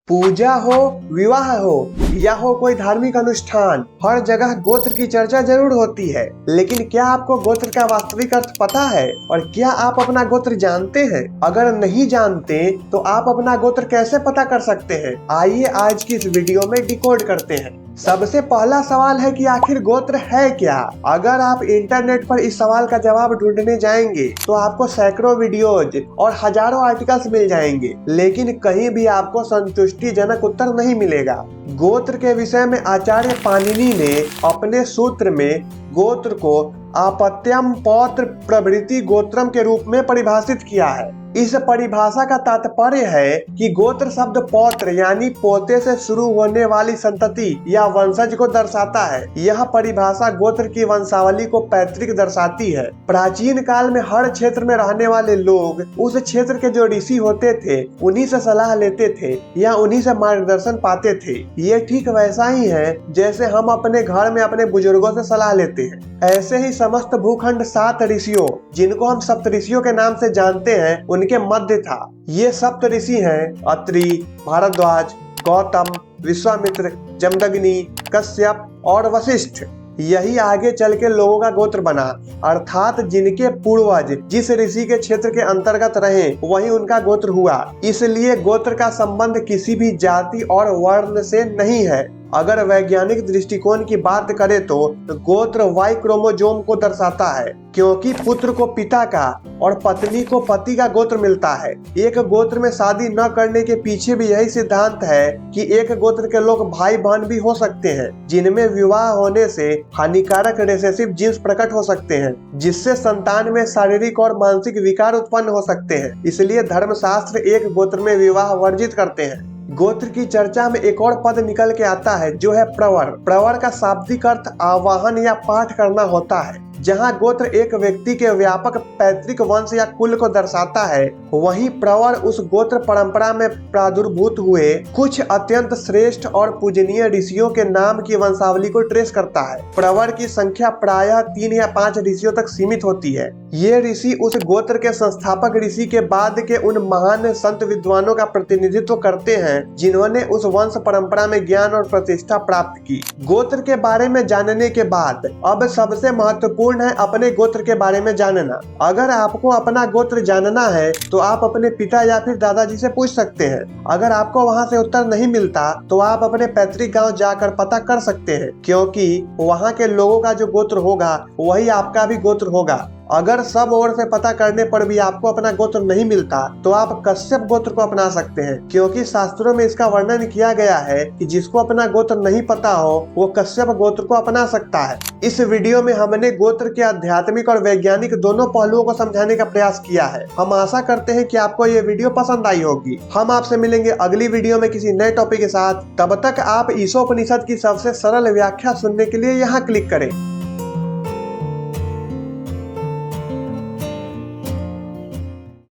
पूजा हो, विवाह हो या हो कोई धार्मिक अनुष्ठान, हर जगह गोत्र की चर्चा जरूर होती है। लेकिन क्या आपको गोत्र का वास्तविक अर्थ पता है? और क्या आप अपना गोत्र जानते हैं? अगर नहीं जानते तो आप अपना गोत्र कैसे पता कर सकते हैं? आइए आज की इस वीडियो में डिकोड करते हैं। सबसे पहला सवाल है कि आखिर गोत्र है क्या? अगर आप इंटरनेट पर इस सवाल का जवाब ढूंढने जाएंगे तो आपको सैकड़ों वीडियोज और हजारों आर्टिकल्स मिल जाएंगे, लेकिन कहीं भी आपको संतुष्टिजनक उत्तर नहीं मिलेगा। गोत्र के विषय में आचार्य पाणिनि ने अपने सूत्र में गोत्र को आपत्यम पौत्र प्रभृति गोत्रम के रूप में परिभाषित किया है। इस परिभाषा का तात्पर्य है कि गोत्र शब्द पौत्र यानी पोते से शुरू होने वाली संतति या वंशज को दर्शाता है। यह परिभाषा गोत्र की वंशावली को पैतृक दर्शाती है। प्राचीन काल में हर क्षेत्र में रहने वाले लोग उस क्षेत्र के जो ऋषि होते थे उन्हीं से सलाह लेते थे या उन्हीं से मार्गदर्शन पाते थे। ये ठीक वैसा ही है जैसे हम अपने घर में अपने बुजुर्गों से सलाह लेते हैं। ऐसे ही समस्त भूखंड 7 ऋषियों, जिनको हम सप्तऋषियों के नाम से जानते हैं, उनके मध्य था। ये सप्त ऋषि हैं अत्रि, भारद्वाज, गौतम, विश्वामित्र, जमदग्नि, कश्यप और वशिष्ठ। यही आगे चल के लोगों का गोत्र बना, अर्थात जिनके पूर्वज जिस ऋषि के क्षेत्र के अंतर्गत रहे वही उनका गोत्र हुआ। इसलिए गोत्र का संबंध किसी भी जाति और वर्ण से नहीं है। अगर वैज्ञानिक दृष्टिकोण की बात करें तो गोत्र वाई क्रोमोसोम को दर्शाता है, क्योंकि पुत्र को पिता का और पत्नी को पति का गोत्र मिलता है। एक गोत्र में शादी न करने के पीछे भी यही सिद्धांत है कि एक गोत्र के लोग भाई बहन भी हो सकते हैं, जिनमें विवाह होने से हानिकारक रिसेसिव जीन्स प्रकट हो सकते हैं, जिससे संतान में शारीरिक और मानसिक विकार उत्पन्न हो सकते हैं। इसलिए धर्मशास्त्र एक गोत्र में विवाह वर्जित करते हैं। गोत्र की चर्चा में एक और पद निकल के आता है जो है प्रवर। प्रवर का शाब्दिक अर्थ आवाहन या पाठ करना होता है। जहाँ गोत्र एक व्यक्ति के व्यापक पैतृक वंश या कुल को दर्शाता है, वहीं प्रवर उस गोत्र परंपरा में प्रादुर्भूत हुए कुछ अत्यंत श्रेष्ठ और पूजनीय ऋषियों के नाम की वंशावली को ट्रेस करता है। प्रवर की संख्या प्रायः 3 या 5 ऋषियों तक सीमित होती है। ये ऋषि उस गोत्र के संस्थापक ऋषि के बाद के उन महान संत विद्वानों का प्रतिनिधित्व करते हैं जिन्होंने उस वंश परंपरा में ज्ञान और प्रतिष्ठा प्राप्त की। गोत्र के बारे में जानने के बाद अब सबसे महत्वपूर्ण है अपने गोत्र के बारे में जानना। अगर आपको अपना गोत्र जानना है तो आप अपने पिता या फिर दादाजी से पूछ सकते हैं। अगर आपको वहां से उत्तर नहीं मिलता तो आप अपने पैतृक गांव जाकर पता कर सकते हैं, क्योंकि वहां के लोगों का जो गोत्र होगा वही आपका भी गोत्र होगा। अगर सब ओर से पता करने पर भी आपको अपना गोत्र नहीं मिलता तो आप कश्यप गोत्र को अपना सकते हैं, क्योंकि शास्त्रों में इसका वर्णन किया गया है कि जिसको अपना गोत्र नहीं पता हो वो कश्यप गोत्र को अपना सकता है। इस वीडियो में हमने गोत्र के आध्यात्मिक और वैज्ञानिक दोनों पहलुओं को समझाने का प्रयास किया है। हम आशा करते हैं कि आपको ये वीडियो पसंद आई होगी। हम आपसे मिलेंगे अगली वीडियो में किसी नए टॉपिक के साथ। तब तक आप ईशोपनिषद की सबसे सरल व्याख्या सुनने के लिए यहाँ क्लिक करें।